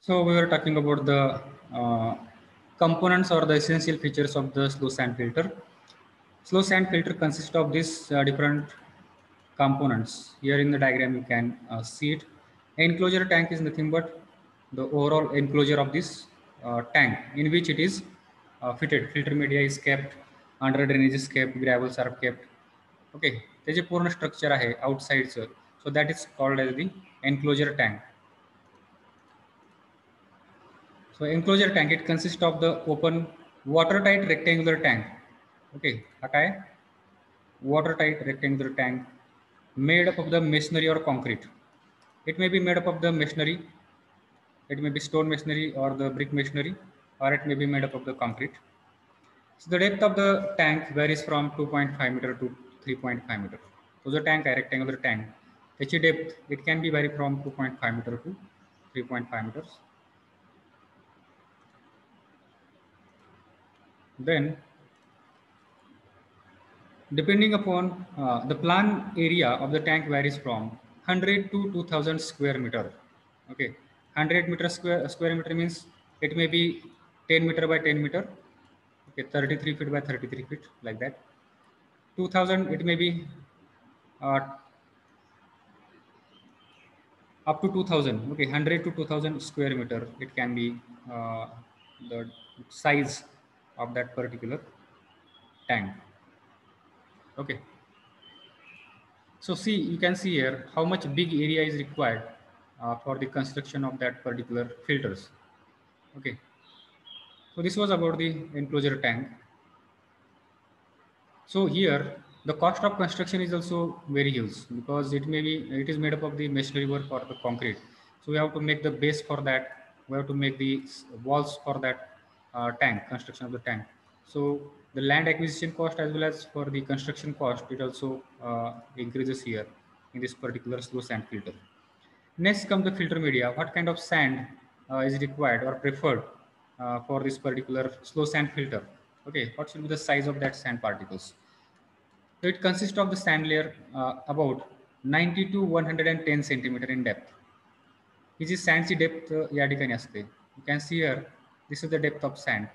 So we were talking about the uh, components or the essential features of the slow sand filter. Slow sand filter consists of these different components. Here in the diagram you can see it. Enclosure tank is nothing but the overall enclosure of this tank in which it is fitted. Filter media is kept, under drainage is kept, gravels are kept. Okay, त्याचे पूर्ण structure आहे आउटसाइडचं. So that is called as the enclosure tank. So enclosure tank, it consists of the open watertight rectangular tank. Okay, okay. Watertight rectangular tank made up of the masonry or concrete. It may be made up of the masonry, it may be stone masonry or the brick masonry, or it may be made up of the concrete. So the depth of the tank varies from 2.5 meter to 3.5 meter. So the tank, a rectangular tank, its depth, it can be vary from 2.5 meter to 3.5 meters. Then depending upon the plan area of the tank varies from 100 to 2000 square meter. Okay, 100 meter square meter means it may be 10 meter by 10 meter. Okay, 33 feet by 33 feet, like that. 2000, it may be uh, up to 2000. Okay, 100 to 2000 square meter. It can be the size of that particular tank. Okay. So see, you can see here how much big area is required for the construction of that particular filters. Okay. So this was about the enclosure tank. So here the cost of construction is also very huge because it is made up of the masonry work or the concrete. So we have to make the base for that. We have to make the walls for that tank, construction of the tank. So the land acquisition cost as well as for the construction cost, it also increases here in this particular slow sand filter. Next comes the filter media. What kind of sand is required or preferred for this particular slow sand filter? Okay, what should be the size of that sand particles? So it consists of the sand layer about 90 to 110 centimeter in depth. Which is sandची depth या ठिकाणी असते. You can see here, this is the depth of sand.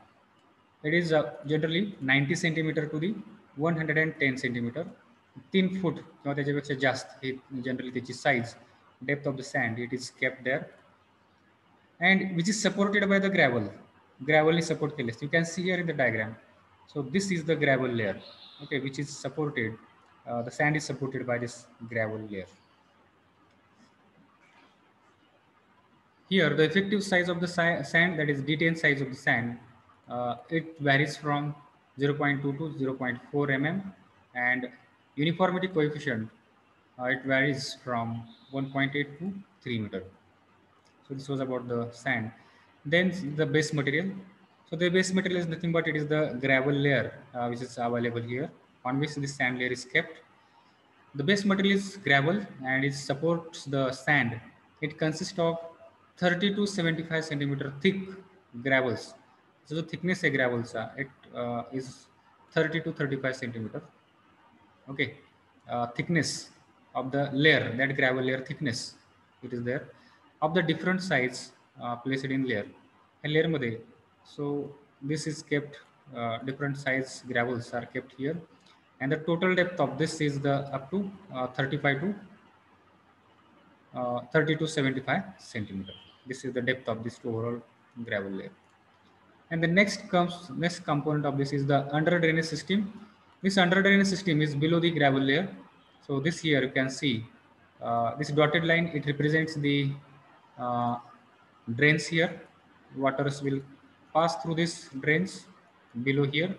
It is generally 90 centimeter to the 110 centimeter. 3 फूट किंवा त्याच्यापेक्षा जास्त हे generally त्याची size depth of the sand it is kept there and which is supported by the gravel is support केले. You can see here in the diagram. So this is the gravel layer, okay, which is supported, the sand is supported by this gravel layer. Here the effective size of the sand, that is D10 size of the sand, it varies from 0.2 to 0.4 mm, and uniformity coefficient, it varies from 1.8 to 3 meter. So this was about the sand. Then the base material. So the base material is nothing but it is the gravel layer which is available here, on which the sand layer is kept. The base material is gravel and it supports the sand. It consists of 30 to 75 centimeter thick gravels. So the thickness of gravels is 30 to 35 centimeter. Okay, thickness of the layer, that gravel layer thickness, it is there, of the different size placed in layer. And layer मध्ये, so this is kept, different size gravels are kept here, and the total depth of this is the up to 35 to 30 to 75 centimeter. This is the depth of this overall gravel layer. And the next component of this is the under drainage system. This under drainage system is below the gravel layer. So this here you can see this dotted line, it represents the uh, drains here. Waters will pass through these drains below here,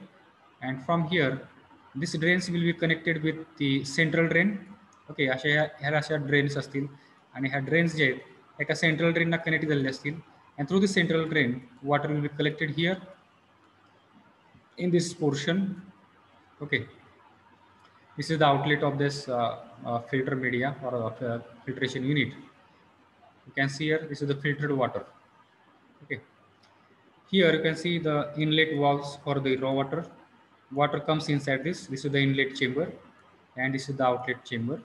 and from here these drains will be connected with the central drain. Okay, अशा drains असतील आणि ह्या drains जे आहेत एका central ड्रेनला connect झालेले असतील, and through the central drain water will be collected here in this portion. Okay, this is the outlet of this filter media or filtration unit. You can see here, this is the filtered water. Okay, here you can see the inlet valves for the raw water. Water comes inside this is the inlet chamber, and this is the outlet chamber.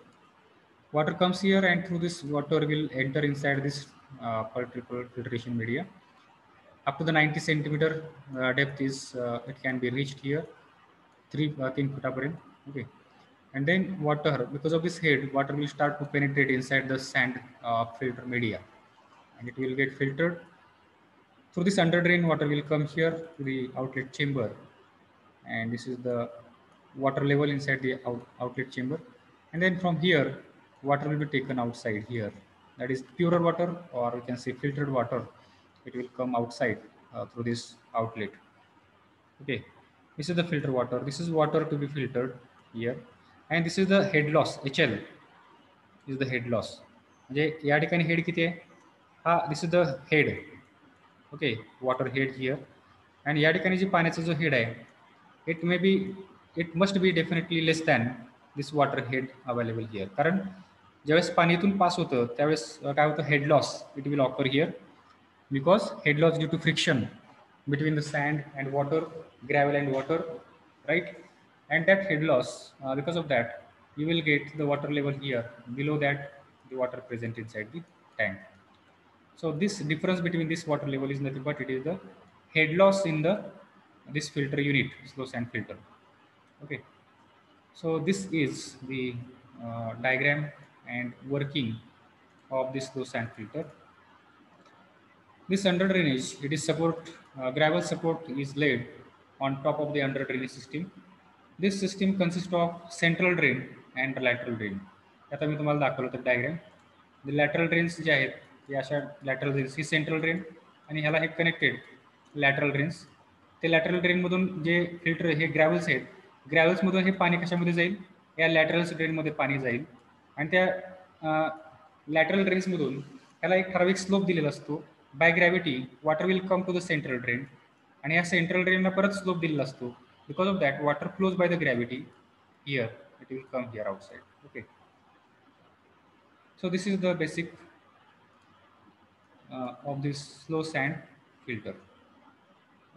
Water comes here, and through this water will enter inside this particle filtration media. Up to the 90 centimeter depth is it can be reached here, 3 feet upper end. Okay, and then water, because of this head, water will start to penetrate inside the sand filter media, and it will get filtered. Through this under drain, water will come here to the outlet chamber, and this is the water level inside the outlet chamber. And then from here, water will be taken outside here. That is purer water, or we can say filtered water. It will come outside through this outlet. Okay, this is the filter water. This is water to be filtered here, and this is the head loss HL. Is the head loss. म्हणजे या ठिकाणी head किती आहे? हा, this is the head. Okay, water head here. And या ठिकाणी जी पाण्याचा जो हेड आहे, it may be, it must be definitely less than this water head available here. कारण ज्यावेळेस पाणी इथून पास होतं त्यावेळेस काय होतं, head loss it will occur here, because head loss due to friction between the sand and water, gravel and water, right? And that head loss, because of that, you will get the water level here below that the water present inside the tank. So this difference between this water level is nothing but it is the head loss in the this filter unit, slow sand filter. Okay, so this is the diagram and working of this slow sand filter. This under drainage, it is support, gravel support is laid on top of the under drainage system. This system consists of central drain and lateral drain. आता मी तुम्हाला दाखवलं होतं diagram. The lateral drains जे आहेत ते अशा lateral drains, ही central drain आणि ह्याला हे connected lateral drains. ते lateral drain मधून जे फिल्टर हे ग्रॅव्हल्स आहेत, ग्रॅव्हल्स मधून हे पाणी कशामध्ये जाईल, या लॅटरल ड्रेन मध्ये पाणी जाईल, आणि त्या लॅटरल ड्रेन्स मधून ह्याला एक ठराविक स्लोप दिलेला असतो. By gravity water will come to the central drain, आणि या सेंट्रल ड्रेनला परत स्लोप दिलेला असतो. Because of that water flows by the gravity here, it will come here outside. Okay, so this is the basic of this slow sand filter.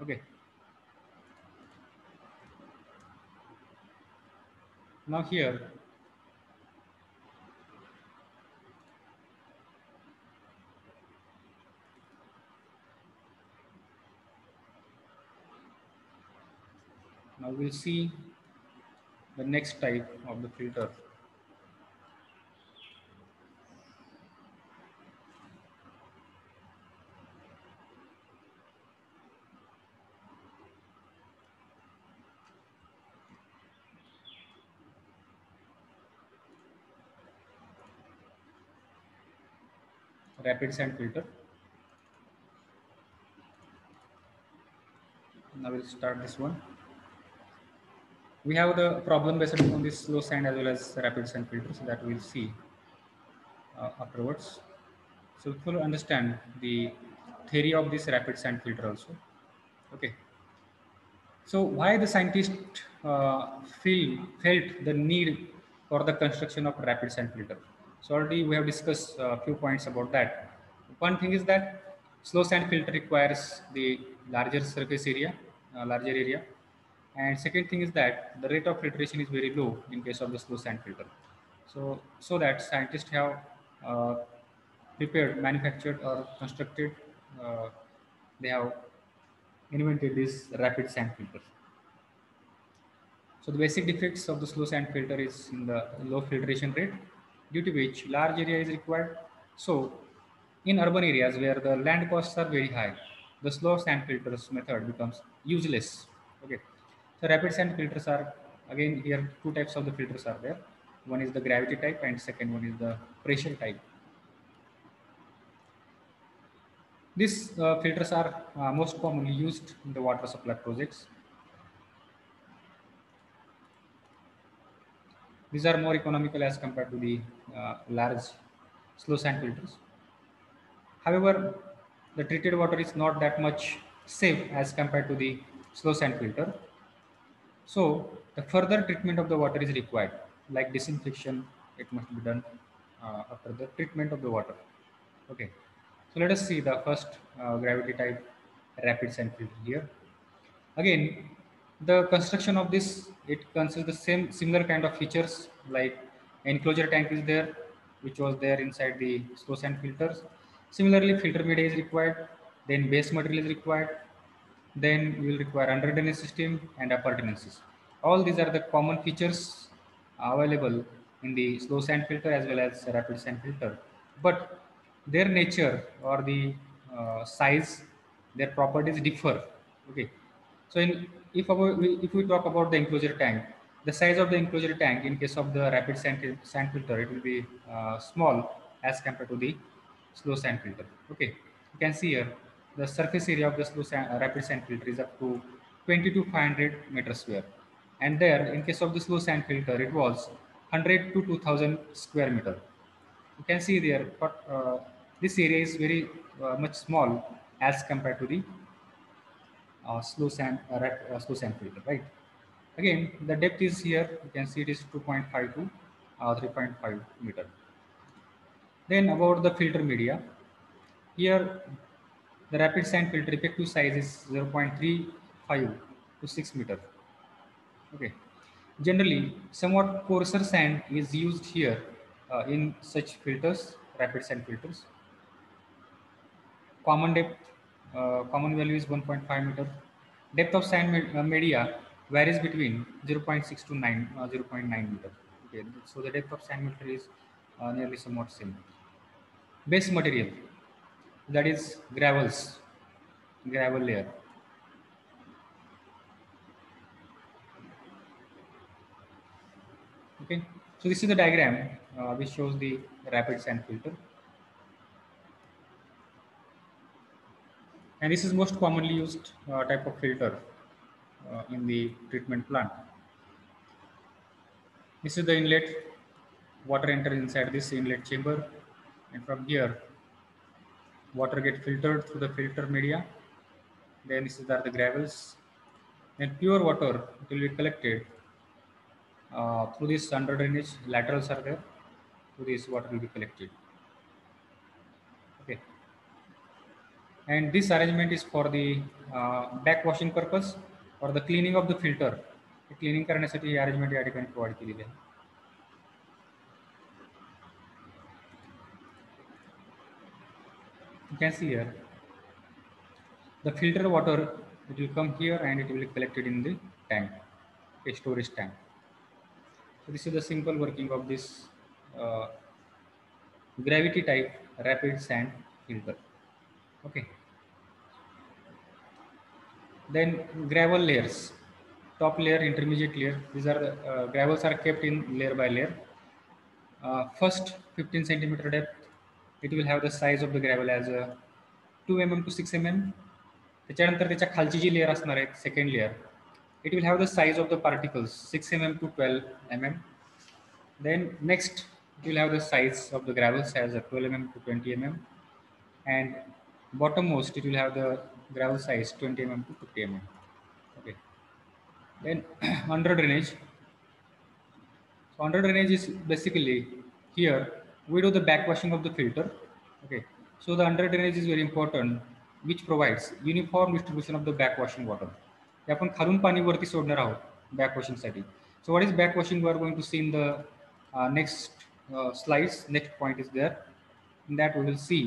Okay, now here now we'll see the next type of the filter. Rapid sand filter. Now we'll start this one. We have the problem based on this slow sand as well as rapid sand filters that we'll see afterwards. So we'll understand the theory of this rapid sand filter also. Okay. So why the scientists felt the need for the construction of rapid sand filter? So already we have discussed a few points about that. One thing is that slow sand filter requires the larger surface area, larger area, and second thing is that the rate of filtration is very low in case of the slow sand filter. So that scientists have uh, prepared, manufactured, or constructed. They have invented this rapid sand filter. So the basic defects of the slow sand filter is in the low filtration rate, due to which large area is required. So in urban areas where the land costs are very high, the slow sand filters method becomes useless. Okay. So rapid sand filters are, again here two types of the filters are there. One is the gravity type and second one is the pressure type. These filters are most commonly used in the water supply projects. These are more economical as compared to the large slow sand filters. However, the treated water is not that much safe as compared to the slow sand filter. So the further treatment of the water is required, like disinfection, it must be done after the treatment of the water. Okay, so let us see the first gravity type rapid sand filter here. Again, the construction of this, it consists the same similar kind of features, like enclosure tank is there, which was there inside the slow sand filters. Similarly, filter media is required, then base material is required, then you will require under drainage system and appurtenances. All these are the common features available in the slow sand filter as well as rapid sand filter. But their nature or the size, their properties differ. Okay. So if we talk about the enclosure tank, the size of the enclosure tank in case of the rapid sand filter, it will be small as compared to the slow sand filter. Okay, you can see here the surface area of the rapid sand filter is up to 20 to 500 meters square, and there in case of the slow sand filter, it was 100 to 2000 square meter. You can see there, but this area is very much small as compared to the slow sand filter, right? Again, the depth is here. You can see it is 2.5 to 3.5 meter. Then about the filter media, here the rapid sand filter effective size is 0.35 to 6 meter. Okay. Generally, somewhat coarser sand is used here in such filters, rapid sand filters. Common depth, common value is 1.5 meter. Depth of sand media varies between 0.6 to 0.9 meter. Okay, so the depth of sand meter is nearly somewhat same. Base material, that is gravel layer. Okay, so this is the diagram which shows the rapid sand filter, and this is most commonly used type of filter in the treatment plant. This is the inlet. Water enters inside this inlet chamber, and from here water get filtered through the filter media. Then this is the gravels. Then pure water will be collected through this under drainage. Laterals are there. Through this water will be collected. Okay. And this arrangement is for the backwashing purpose or the cleaning of the filter. Cleaning करण्यासाठी arrangement या ठिकाणी provide केलेली आहे. You can see here the filter water, it will come here and it will be collected in the tank, a storage tank. So this is the simple working of this uh, gravity type rapid sand filter. Okay. Then gravel layers, top layer, intermediate layer. These are the gravels are kept in layer by layer. First 15 centimeter depth, it will have the size of the gravel as 2 mm to 6 mm. त्याच्यानंतर त्याच्या खालची जी layer असणार आहे second layer, it will have the size of the particles 6 mm to 12 mm. Then next it will have the size of the gravels as 12 mm to 20 mm, and bottommost it will have the gravel size 20 mm to 50 mm. Okay. Then under drainage. So under drainage is basically here we do the backwashing of the filter. Okay. So the under drainage is very important, which provides uniform distribution of the backwashing water. हे आपण खालून पाणी वरती सोडणार आहोत backwashing साठी. So what is backwashing? We are going to see in the next slides. Next point is there. In that we will see.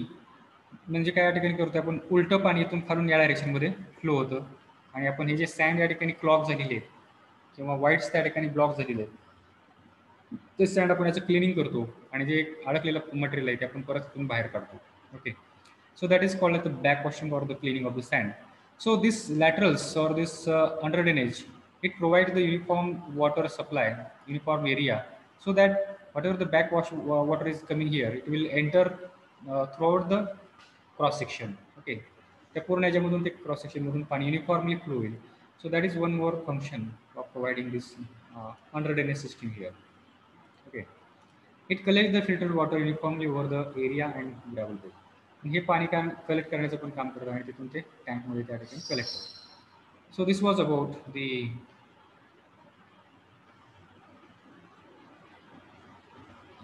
म्हणजे काय या ठिकाणी करतो आपण उलट पाणी इथून खालून या डायरेक्शन मध्ये फ्लो होतं आणि आपण हे जे सॅन्ड या ठिकाणी क्लॉग झालेले आहेत किंवा व्हाईट्स त्या ठिकाणी ब्लॉक झालेले आहेत ते सँड आपण याचं क्लिनिंग करतो आणि जे अडकलेलं मटेरियल आहे ते आपण परत इथून बाहेर काढतो. Okay. So that is called as the backwashing or the cleaning of the sand. So this laterals or this under drainage, it provides the uniform water supply, uniform area, so that whatever the backwash water is coming here, it will enter throughout the cross section. Okay. त्या पूर्ण याच्यामधून ते cross section मधून पाणी uniformly flow होईल. So that is one more function of providing this under drainage system here. Okay. It collects the filtered water uniformly over the area and gravel bed. हे पाणी काम collect करण्याचं पण काम करतं आणि तिथून ते टँकमध्ये त्या ठिकाणी कलेक्ट होतं. So this was about the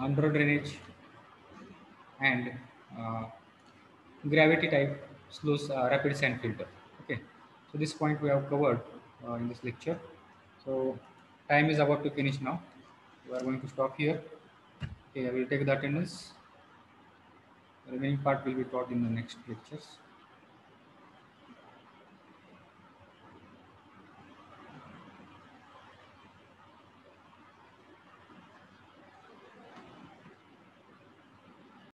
under drainage and gravity type slow rapid sand filter. Okay, so this point we have covered in this lecture. So time is about to finish now. We are going to stop here. Okay, I will take the attendance. The remaining part will be taught in the next lectures.